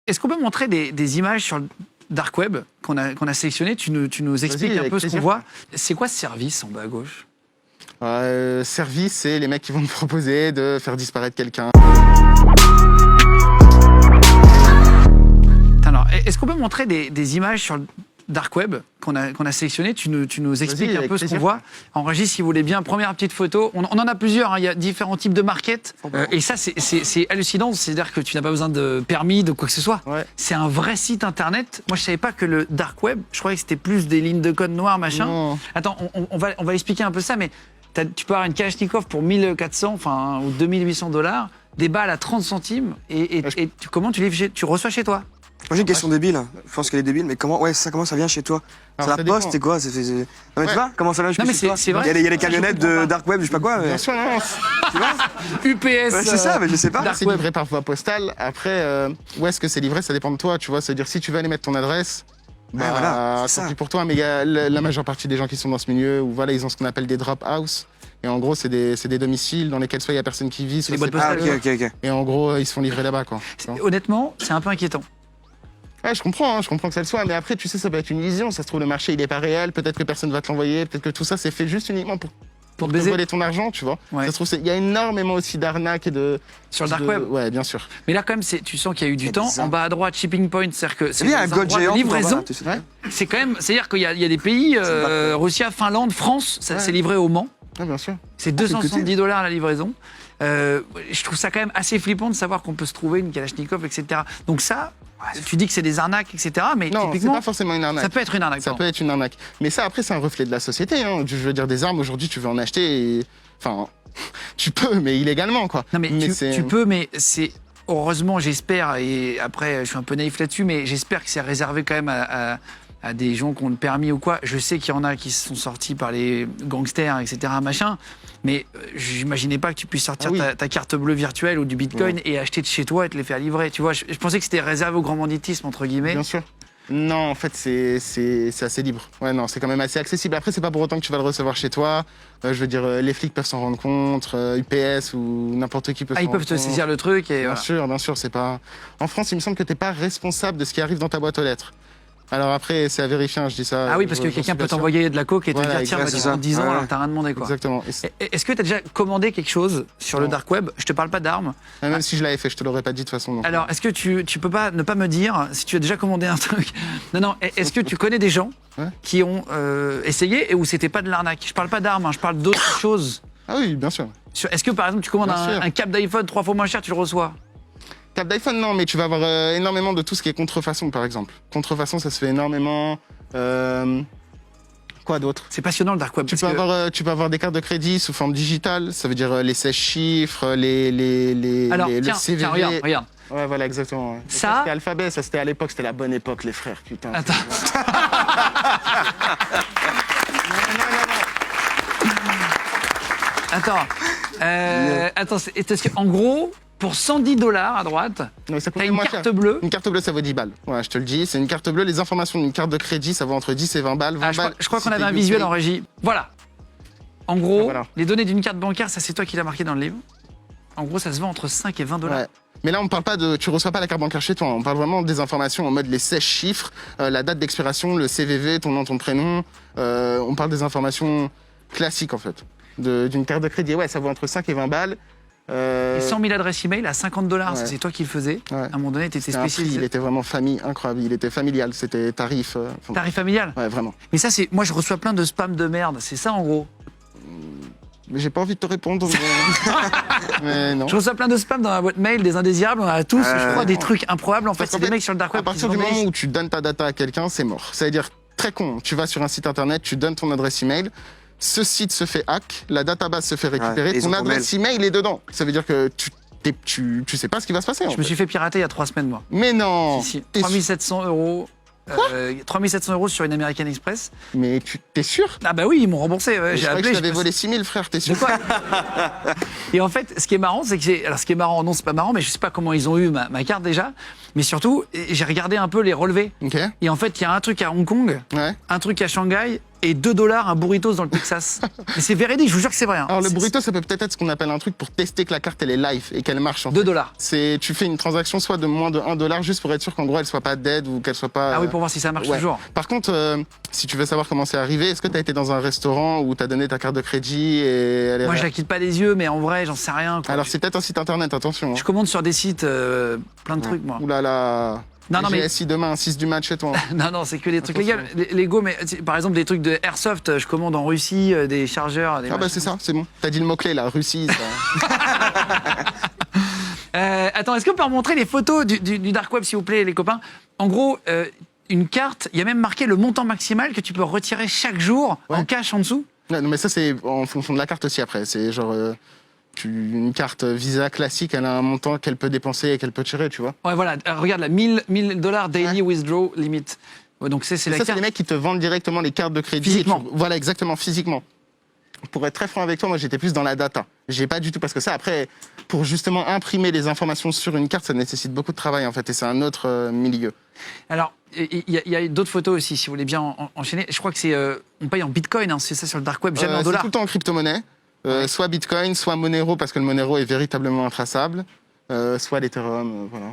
Est-ce qu'on peut montrer des images sur le dark web qu'on a sélectionnées? Tu nous expliques un peu ce qu'on voit. C'est quoi ce service en bas à gauche? Service, c'est les mecs qui vont me proposer de faire disparaître quelqu'un. Alors, est-ce qu'on peut montrer des images sur le dark web qu'on a sélectionnées? Tu nous expliques un peu ce qu'on voit. Enregistre si vous voulez bien. Première petite photo. On en a plusieurs. Hein. Il y a différents types de market. Et ça, c'est hallucinant. C'est-à-dire que tu n'as pas besoin de permis, de quoi que ce soit. Ouais. C'est un vrai site internet. Moi, je savais pas que le dark web, je croyais que c'était plus des lignes de code noires, machin. Non. Attends, on va expliquer un peu ça, mais tu peux avoir une Kalachnikov pour 1400 ou 2800 $, des balles à 30 centimes. Et comment tu livres tu reçois chez toi? Moi j'ai une question débile, je pense qu'elle est débile, mais comment ça vient chez toi? C'est la poste, c'est quoi? Non mais tu vois, comment ça vient chez toi? C'est vrai. Il y a les camionnettes de dark web, je sais pas quoi. Bien sûr, non. Tu vois? UPS. Ouais, c'est ça, mais je sais pas. C'est livré par voie postale. Après, où est-ce que c'est livré? Ça dépend de toi, tu vois. C'est-à-dire si tu veux aller mettre ton adresse, voilà, tant pis pour toi. Mais il y a la majeure partie des gens qui sont dans ce milieu où voilà, ils ont ce qu'on appelle des drop house. Et en gros, c'est des domiciles dans lesquels soit il y a personne qui vit, soit les boîtes postales. Ok. Et en gros, ils se font livrer là-bas, quoi. Honnêtement, c'est un peu inquiétant. Ouais, je comprends que ça le soit, mais après, tu sais, ça peut être une illusion. Ça se trouve, le marché, il est pas réel. Peut-être que personne va te l'envoyer. Peut-être que tout ça, c'est fait juste uniquement pour te voler ton argent, tu vois. Ouais. Ça se trouve, il y a énormément aussi d'arnaques et de... Sur le dark web. Ouais, bien sûr. Mais là, quand même, tu sens qu'il y a eu du temps. En bas à droite, shipping point, c'est-à-dire que c'est un code géant. Livraison. C'est quand même, c'est-à-dire qu'il y a des pays, Russie, Finlande, France, c'est livré au Mans. Ouais, bien sûr. C'est 270 $ la livraison. Je trouve ça quand même assez flippant de savoir qu'on peut se trouver une Kalachnikov, etc. Donc ça, tu dis que c'est des arnaques, etc. Mais non, typiquement, c'est pas forcément une arnaque. Ça peut être une arnaque. Ça peut être une arnaque. Mais ça, après, c'est un reflet de la société. Hein. Je veux dire, des armes, aujourd'hui, tu veux en acheter et... Enfin, tu peux, mais illégalement, quoi. Non, mais tu peux, mais c'est... Heureusement, j'espère, et après, je suis un peu naïf là-dessus, mais j'espère que c'est réservé quand même à des gens qui ont le permis ou quoi. Je sais qu'il y en a qui sont sortis par les gangsters, etc., machin. Mais j'imaginais pas que tu puisses sortir ta carte bleue virtuelle ou du bitcoin et acheter de chez toi et te les faire livrer. Tu vois, je pensais que c'était réservé au grand banditisme, entre guillemets. Bien sûr. Non, en fait, c'est assez libre. Ouais, non, c'est quand même assez accessible. Après, c'est pas pour autant que tu vas le recevoir chez toi. Je veux dire, les flics peuvent s'en rendre compte, UPS ou n'importe qui peut s'en rendre compte. Ils peuvent te saisir le truc et... Bien sûr, c'est pas... En France, il me semble que t'es pas responsable de ce qui arrive dans ta boîte aux lettres. Alors après, c'est à vérifier, je dis ça. Ah oui, parce que quelqu'un peut t'envoyer de la coke et te dire, tiens, dans 10 ans, alors t'as rien demandé, quoi. Exactement. Est-ce que t'as déjà commandé quelque chose sur le dark web? Je te parle pas d'armes. Même si je l'avais fait, je te l'aurais pas dit de toute façon. Donc. Alors, est-ce que tu peux pas ne pas me dire si tu as déjà commandé un truc? Non, est-ce que tu connais des gens qui ont essayé et où c'était pas de l'arnaque? Je parle pas d'armes, je parle d'autres choses. Ah oui, bien sûr. Est-ce que, par exemple, tu commandes un cap d'iPhone 3 fois moins cher, tu le reçois? Cap d'iPhone, non, mais tu vas avoir énormément de tout ce qui est contrefaçon, par exemple. Contrefaçon, ça se fait énormément. Quoi d'autre? C'est passionnant le dark web. Tu peux avoir des cartes de crédit sous forme digitale, ça veut dire les 16 chiffres, le CVV. Tiens, regarde. Ouais, voilà, exactement. Ouais. Ça, c'était Alphabet, ça c'était à l'époque, c'était la bonne époque, les frères, putain. Attends. Attends, en gros, pour 110 $ à droite, t'as une carte bleue. Une carte bleue, ça vaut 10 balles. Ouais, je te le dis, c'est une carte bleue. Les informations d'une carte de crédit, ça vaut entre 10 et 20 balles. Je crois qu'on avait un visuel en régie. Voilà. En gros, les données d'une carte bancaire, ça c'est toi qui l'as marqué dans le livre. En gros, ça se vend entre 5 et 20 $. Ouais. Mais là, on parle pas tu reçois pas la carte bancaire chez toi. On parle vraiment des informations en mode les 16 chiffres, la date d'expiration, le CVV, ton nom, ton prénom. On parle des informations classiques, en fait. D'une carte de crédit. Ouais, ça vaut entre 5 et 20 balles. Et 100 000 adresses email à 50 $, ça c'est toi qui le faisais. Ouais. À un moment donné, tu étais spécialisé. Il était vraiment incroyable. Il était familial. C'était tarif. Tarif familial? Ouais, vraiment. Mais ça, moi, je reçois plein de spam de merde. C'est ça, en gros? Mais j'ai pas envie de te répondre. Mais non. Je reçois plein de spam dans ma boîte mail, des indésirables. On a tous, je crois, des trucs improbables. En fait, c'est des mecs sur le dark web. À partir du moment où tu donnes ta data à quelqu'un, c'est mort. Ça veut dire, très con, tu vas sur un site internet, tu donnes ton adresse email. Ce site se fait hack, la database se fait récupérer, ton adresse email est dedans. Ça veut dire que tu sais pas ce qui va se passer. Je me suis fait pirater il y a 3 semaines, moi. Mais non. Si. 3 700 €. 3 700 € sur une American Express. Mais t'es sûr? Ah bah oui, ils m'ont remboursé. J'ai appelé. Je t'avais volé 6 000, frère, t'es sûr? Et en fait, ce qui est marrant, c'est que alors ce qui est marrant, non, c'est pas marrant, mais je sais pas comment ils ont eu ma carte déjà. Mais surtout, j'ai regardé un peu les relevés. Okay. Et en fait, il y a un truc à Hong Kong, un truc à Shanghai et $2 un burritos dans le Texas. Mais c'est véridique, je vous jure que c'est vrai. Hein. Alors le burrito, ça peut peut-être être ce qu'on appelle un truc pour tester que la carte elle est live et qu'elle marche. En $2. fait. Tu fais une transaction soit de moins de $1 juste pour être sûr qu'en gros elle soit pas dead ou qu'elle soit pas. Ah oui, pour voir si ça marche ouais. toujours. Par contre, si tu veux savoir comment c'est arrivé, est-ce que tu as été dans un restaurant où tu as donné ta carte de crédit et elle est... Moi, je la quitte pas des yeux, mais en vrai, j'en sais rien. Quoi. Alors c'est peut-être un site internet, attention. Hein. Je commande sur des sites plein de trucs, moi. Ouh là là. Non, mais... GSI demain, 6 du match chez toi. non, c'est que des trucs légaux. Lego, mais par exemple, des trucs de Airsoft, je commande en Russie, des chargeurs. Des bah c'est ça, c'est bon. T'as dit le mot-clé là, Russie. Attends, est-ce qu'on peut remontrer les photos du Dark Web, s'il vous plaît, les copains? En gros, une carte, il y a même marqué le montant maximal que tu peux retirer chaque jour en cash en dessous. Non, mais ça, c'est en fonction de la carte aussi après. C'est genre. Une carte Visa classique, elle a un montant qu'elle peut dépenser et qu'elle peut tirer, tu vois. Ouais, voilà, regarde là, $1000 daily withdraw limit. Ouais, donc c'est la carte. C'est les mecs qui te vendent directement les cartes de crédit. Physiquement. Voilà, exactement, physiquement. Pour être très franc avec toi, moi j'étais plus dans la data. J'ai pas du tout, parce que ça, après, pour justement imprimer les informations sur une carte, ça nécessite beaucoup de travail en fait, et c'est un autre milieu. Alors, il y a d'autres photos aussi, si vous voulez bien enchaîner. Je crois que c'est. On paye en bitcoin, hein, c'est ça sur le Dark Web, jamais en dollars. C'est tout le temps en crypto-monnaie. Soit Bitcoin, soit Monero, parce que le Monero est véritablement intraçable, soit l'Ethereum, voilà.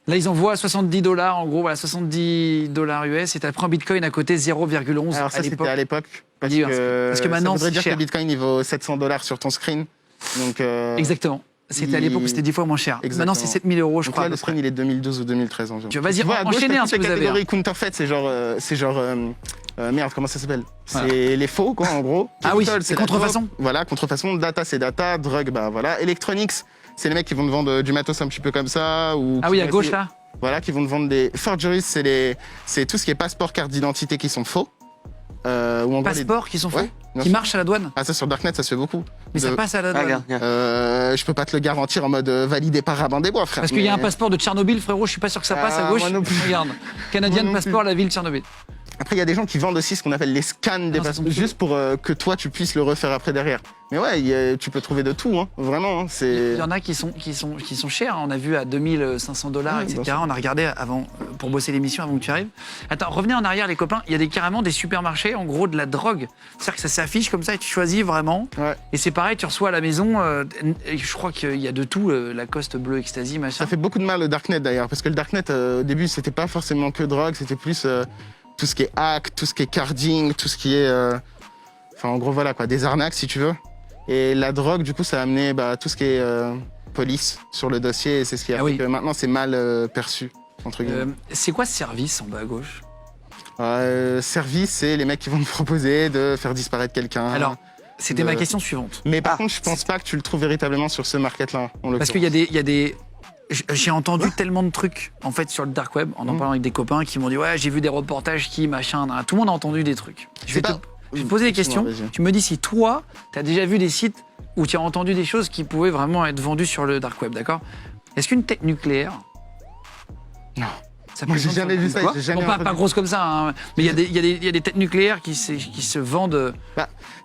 Là, ils envoient $70, en gros, voilà, $70 US, et tu prends Bitcoin à côté 0,11 Alors ça, à l'époque. c'était à l'époque, parce que maintenant, ça voudrait c'est dire cher. que le Bitcoin, il vaut $700 sur ton screen. Donc, Exactement. C'était à l'époque où c'était 10 fois moins cher. Exactement. Maintenant, c'est 7 000 €, je donc crois. là, le screen, il est 2012 ou 2013 environ. Vas-y, enchaînez un ce que vous avez. La catégorie counterfeit, c'est genre merde, comment ça s'appelle? C'est les faux, quoi, en gros. Ah oui, Capital, c'est la contrefaçon. drogue. Voilà, contrefaçon. Data, c'est data. Drogue, bah voilà. Electronics, c'est les mecs qui vont te vendre du matos un petit peu comme ça. Ou Ah oui, à gauche, là. Voilà, qui vont te vendre des forgeries, c'est tout ce qui est passeport, carte d'identité qui sont faux. Ou en gros, Passeports qui sont faux, Ouais, bien qui sûr. marchent à la douane. Ah, ça sur Darknet, ça se fait beaucoup. Mais ça passe à la douane. Je peux pas te le garantir en mode validé par Rabin des Bois, frère. Parce qu'il y a un passeport de Tchernobyl, frérot, je suis pas sûr que ça passe à gauche. moi non plus. Regarde, Canadian Moi non Passport, la ville de Tchernobyl. Après, il y a des gens qui vendent aussi ce qu'on appelle les scans des Non, ça passeports, tombe juste pour que toi, tu puisses le refaire après derrière. Mais ouais, tu peux trouver de tout, hein, vraiment. Hein, Il y en a qui sont chers. On a vu à $2500, Ouais, etc. bien sûr. On a regardé avant, pour bosser l'émission avant que tu arrives. Attends, revenez en arrière, les copains. Il y a carrément des supermarchés, en gros, de la drogue. C'est-à-dire que ça s'affiche comme ça et tu choisis vraiment. Ouais. Et c'est pareil, tu reçois à la maison. Et je crois qu'il y a de tout, Lacoste bleu, Ecstasy, machin. Ça fait beaucoup de mal le Darknet d'ailleurs, parce que le Darknet, au début, c'était pas forcément que drogue, c'était plus tout ce qui est hack, tout ce qui est carding, tout ce qui est. Enfin, en gros, voilà quoi, des arnaques si tu veux. Et la drogue, du coup, ça a amené tout ce qui est police sur le dossier, et c'est ce qui a fait que maintenant c'est mal perçu, entre guillemets. C'est quoi ce service en bas à gauche? Service, c'est les mecs qui vont te proposer de faire disparaître quelqu'un. Alors, c'était ma question suivante. Mais par contre, je pense pas que tu le trouves véritablement sur ce market-là. Parce qu'il y a des... J'ai entendu tellement de trucs en fait sur le dark web en parlant avec des copains qui m'ont dit ouais j'ai vu des reportages qui machin, tout le monde a entendu des trucs. Je vais te poser des questions. Tu me dis si toi tu as déjà vu des sites où tu as entendu des choses qui pouvaient vraiment être vendues sur le dark web, d'accord? Est-ce qu'une tech nucléaire? Non. Ça Moi j'ai jamais vu ça. Pas grosse comme ça, hein. Mais il y a des têtes nucléaires qui se vendent.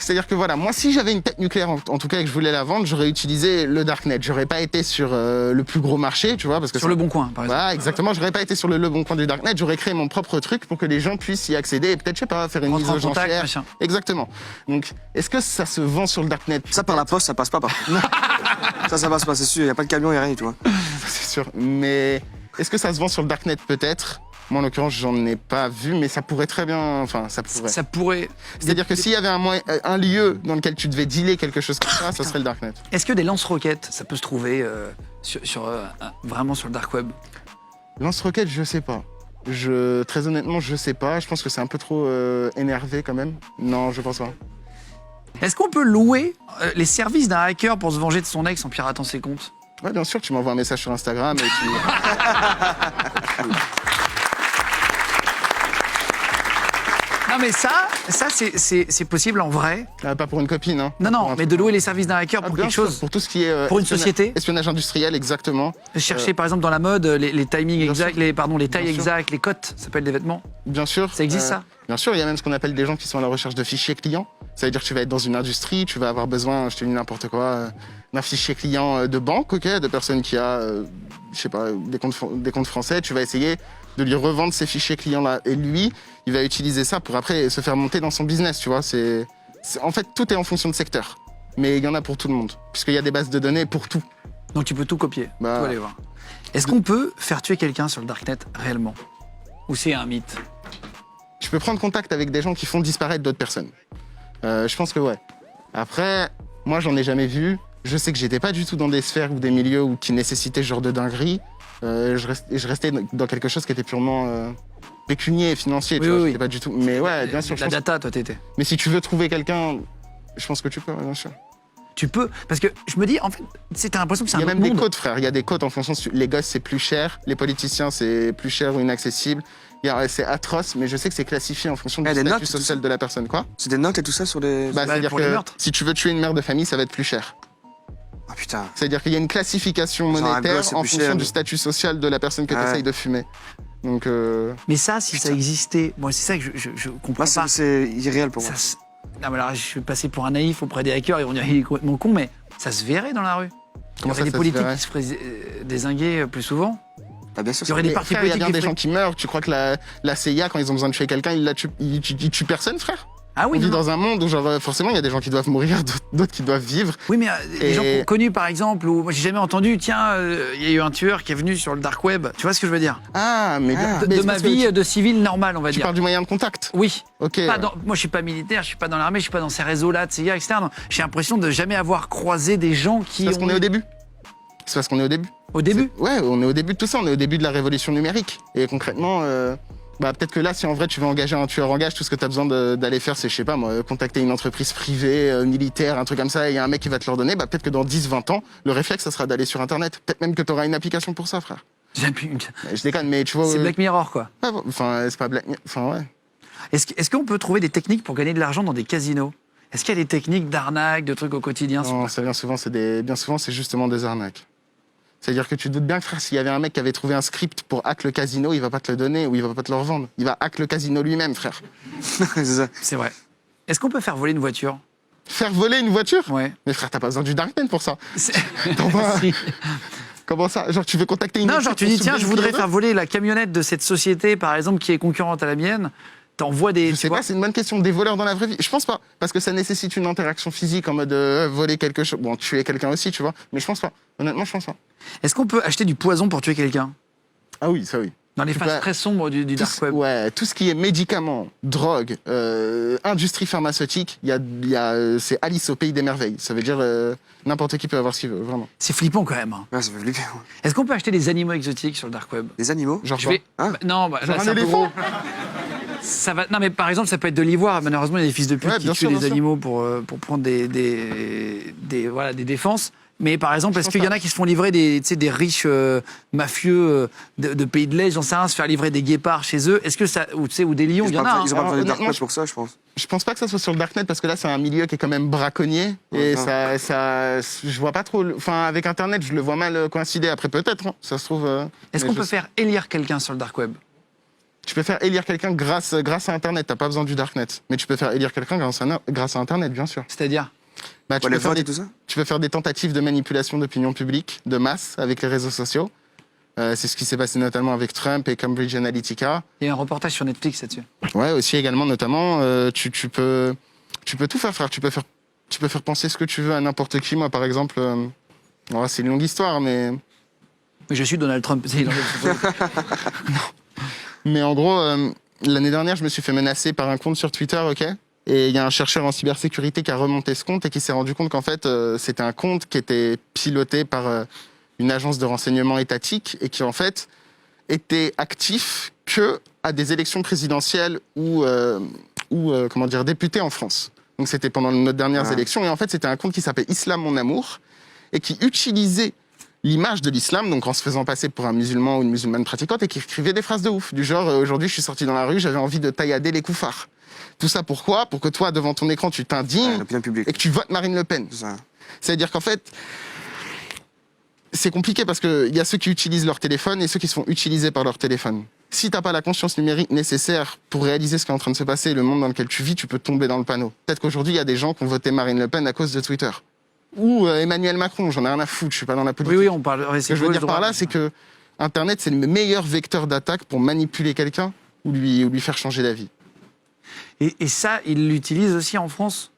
C'est-à-dire que voilà, moi si j'avais une tête nucléaire en tout cas et que je voulais la vendre, j'aurais utilisé le Darknet. J'aurais pas été sur le plus gros marché, tu vois, parce que sur Le Bon Coin, par exemple. Voilà, exactement. J'aurais pas été sur le Bon Coin du Darknet. J'aurais créé mon propre truc pour que les gens puissent y accéder et peut-être, je sais pas, faire une mise aux enchères. Exactement. Donc, est-ce que ça se vend sur le Darknet? Ça par la poste, ça passe pas par. ça passe pas, c'est sûr. Y a pas de camion, y a rien, tu vois. C'est sûr. Mais est-ce que ça se vend sur le Darknet? Peut-être. Moi, en l'occurrence, j'en ai pas vu, mais ça pourrait très bien. Enfin, ça pourrait. Ça pourrait. C'est-à-dire que s'il y avait un lieu dans lequel tu devais dealer quelque chose comme ça serait le Darknet. Est-ce que des lance-roquettes, ça peut se trouver vraiment sur le dark web? Lance-roquettes, je sais pas. Très honnêtement, je sais pas. Je pense que c'est un peu trop énervé quand même. Non, je pense pas. Est-ce qu'on peut louer les services d'un hacker pour se venger de son ex en piratant ses comptes? Ouais, bien sûr, tu m'envoies un message sur Instagram et tu... Non mais ça c'est possible en vrai. Pas pour une copine, hein. Non, mais de louer les services d'un hacker pour quelque chose. Pour tout ce qui est... pour une société. Espionnage industriel, exactement. Chercher par exemple dans la mode les timings exacts, les tailles exactes, les cotes, ça s'appelle des vêtements. Bien sûr. Ça existe ça? Bien sûr, il y a même ce qu'on appelle des gens qui sont à la recherche de fichiers clients. Ça veut dire que tu vas être dans une industrie, tu vas avoir besoin, je te dis n'importe quoi, d'un fichier client de banque, ok, de personnes qui a, je sais pas, des comptes français. Tu vas essayer de lui revendre ces fichiers clients-là. Et lui, il va utiliser ça pour après se faire monter dans son business, tu vois. En fait, tout est en fonction de secteur. Mais il y en a pour tout le monde, puisqu'il y a des bases de données pour tout. Donc tu peux tout copier, tout aller voir. Est-ce qu'on peut faire tuer quelqu'un sur le Darknet réellement? Ou c'est un mythe? Tu peux prendre contact avec des gens qui font disparaître d'autres personnes. Je pense que ouais. Après, moi, j'en ai jamais vu. Je sais que j'étais pas du tout dans des sphères ou des milieux qui nécessitaient ce genre de dinguerie. Je restais dans quelque chose qui était purement pécunier et financier. Tu vois, j'étais pas du tout. Mais ouais, bien sûr. La data, toi, t'étais. Mais si tu veux trouver quelqu'un, je pense que tu peux, bien sûr. Tu peux, parce que je me dis, en fait, t'as l'impression que c'est un autre monde. Il y a même des codes, frère. Il y a des codes en fonction. Les gosses, c'est plus cher. Les politiciens, c'est plus cher ou inaccessible. C'est atroce, mais je sais que c'est classifié en fonction du statut social de la personne. Quoi? C'est des notes et tout ça sur les... C'est-à-dire que si tu veux tuer une mère de famille, ça va être plus cher. Ah putain. C'est-à-dire qu'il y a une classification monétaire en fonction du statut social de la personne que tu essayes de fumer. Donc, Mais ça, si ça existait... Moi, c'est ça que je comprends pas. C'est irréel pour moi. Non, mais alors, je suis passé pour un naïf auprès des hackers, ils vont dire qu'il est complètement con, mais ça se verrait dans la rue. Comment ça, il y aurait des politiques qui se feraient dézinguer plus souvent. Ah, bien sûr, il y aurait des partis politiques. Il y a bien des gens qui meurent. Tu crois que la CIA, quand ils ont besoin de tuer quelqu'un, ils tuent personne, frère? Ah oui, on vit dans un monde où, genre, forcément, il y a des gens qui doivent mourir, d'autres qui doivent vivre. Oui, mais des gens connus, par exemple, où moi, j'ai jamais entendu, tiens, il y a eu un tueur qui est venu sur le dark web. Tu vois ce que je veux dire? De ma vie de civil normal, on va dire. Tu parles du moyen de contact? Oui. Ok. Moi, je suis pas militaire, je suis pas dans l'armée, je suis pas dans ces réseaux-là de CIA, etc. J'ai l'impression de jamais avoir croisé des gens qui. Parce qu'on est au début. C'est parce qu'on est au début. Au début? Ouais, on est au début de tout ça. On est au début de la révolution numérique. Et concrètement. Peut-être que là, si en vrai tu veux engager un tueur en gage, tout ce que tu as besoin d'aller faire, c'est, je sais pas moi, contacter une entreprise privée, militaire, un truc comme ça, et il y a un mec qui va te leur donner, peut-être que dans 10-20 ans, le réflexe, ça sera d'aller sur Internet. Peut-être même que tu auras une application pour ça, frère. Je déconne, mais tu vois... C'est Black Mirror, quoi. Enfin, c'est pas Black Mirror, enfin, ouais. Est-ce qu'on peut trouver des techniques pour gagner de l'argent dans des casinos? Est-ce qu'il y a des techniques d'arnaque, de trucs au quotidien? Non, ça, bien souvent, c'est justement des arnaques. C'est-à-dire que tu te doutes bien que, frère, s'il y avait un mec qui avait trouvé un script pour hack le casino, il va pas te le donner ou il va pas te le revendre. Il va hack le casino lui-même, frère. C'est ça. C'est vrai. Est-ce qu'on peut faire voler une voiture? Faire voler une voiture? Ouais. Mais frère, t'as pas besoin du Darknet pour ça. Comment ça? Genre, tu veux contacter une... Non, genre, tu dis, tiens, je voudrais faire voler la camionnette de cette société, par exemple, qui est concurrente à la mienne. T'envoies des... Je sais pas, c'est une bonne question. Des voleurs dans la vraie vie? Je pense pas. Parce que ça nécessite une interaction physique en mode voler quelque chose. Bon, tuer quelqu'un aussi, tu vois. Mais je pense pas. Honnêtement, je pense pas. Est-ce qu'on peut acheter du poison pour tuer quelqu'un? Ah oui, ça oui. Dans les phases très sombres du dark web. Ouais, tout ce qui est médicaments, drogue, industrie pharmaceutique, c'est Alice au pays des merveilles. Ça veut dire n'importe qui peut avoir ce qu'il veut, vraiment. C'est flippant quand même. Ouais, ça fait flipper. Ouais. Est-ce qu'on peut acheter des animaux exotiques sur le dark web? Des animaux? Genre Non, genre un éléphant. Ça va... Non, mais par exemple, ça peut être de l'ivoire. Malheureusement, il y a des fils de pute qui tuent des animaux pour prendre des défenses. Mais par exemple, est-ce qu'il y en a qui se font livrer des riches mafieux de pays de l'Est, j'en sais rien, se faire livrer des guépards chez eux? Est-ce que ça, ou des lions, il y en a? Ils ont pas besoin de darknet pour ça, je pense. Je pense pas que ça soit sur le darknet parce que là, c'est un milieu qui est quand même braconnier et je vois pas trop. Enfin, avec Internet, je le vois mal coïncider. Après, peut-être, hein, ça se trouve. Est-ce qu'on peut faire élire quelqu'un sur le dark web? Tu peux faire élire quelqu'un grâce à Internet. T'as pas besoin du darknet, mais tu peux faire élire quelqu'un grâce à Internet, bien sûr. C'est-à-dire? Tu peux faire des tentatives de manipulation d'opinion publique, de masse, avec les réseaux sociaux. C'est ce qui s'est passé notamment avec Trump et Cambridge Analytica. Il y a un reportage sur Netflix là-dessus. Ouais, aussi également, notamment, tu peux tout faire, frère. Tu peux faire penser ce que tu veux à n'importe qui. Moi, par exemple, c'est une longue histoire, mais... Mais je suis Donald Trump. Non. Mais en gros, l'année dernière, je me suis fait menacer par un compte sur Twitter, ok? Et il y a un chercheur en cybersécurité qui a remonté ce compte et qui s'est rendu compte qu'en fait, c'était un compte qui était piloté par une agence de renseignement étatique et qui, en fait, était actif que à des élections présidentielles ou députés en France. Donc, c'était pendant nos dernières élections. Et en fait, c'était un compte qui s'appelait Islam Mon Amour et qui utilisait l'image de l'islam, donc en se faisant passer pour un musulman ou une musulmane pratiquante, et qui écrivait des phrases de ouf, du genre aujourd'hui je suis sorti dans la rue, j'avais envie de taillader les koufars. Tout ça pourquoi? Pour que toi, devant ton écran, tu t'indignes et que tu votes Marine Le Pen. C'est-à-dire qu'en fait, c'est compliqué parce qu'il y a ceux qui utilisent leur téléphone et ceux qui se font utiliser par leur téléphone. Si t'as pas la conscience numérique nécessaire pour réaliser ce qui est en train de se passer et le monde dans lequel tu vis, tu peux tomber dans le panneau. Peut-être qu'aujourd'hui, il y a des gens qui ont voté Marine Le Pen à cause de Twitter. Ou Emmanuel Macron, j'en ai rien à foutre, je suis pas dans la politique. Oui, on parle. Ce que je veux dire par là, c'est que Internet, c'est le meilleur vecteur d'attaque pour manipuler quelqu'un ou lui faire changer d'avis. Et ça, ils l'utilisent aussi en France?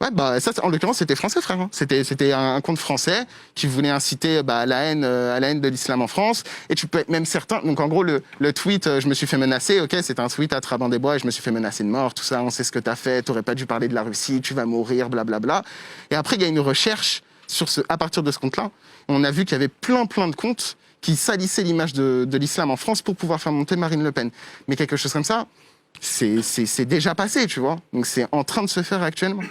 Ouais, bah ça, en l'occurrence, c'était français, frère. C'était un compte français qui voulait inciter à la haine de l'islam en France. Et tu peux être même certain. Donc en gros, le tweet, je me suis fait menacer. Ok, c'était un tweet à Trabant-des-Bois et je me suis fait menacer de mort. Tout ça, on sait ce que t'as fait. T'aurais pas dû parler de la Russie. Tu vas mourir, blablabla. Et après, il y a une recherche à partir de ce compte-là. On a vu qu'il y avait plein de comptes qui salissaient l'image de l'islam en France pour pouvoir faire monter Marine Le Pen. Mais quelque chose comme ça, c'est déjà passé, tu vois. Donc c'est en train de se faire actuellement.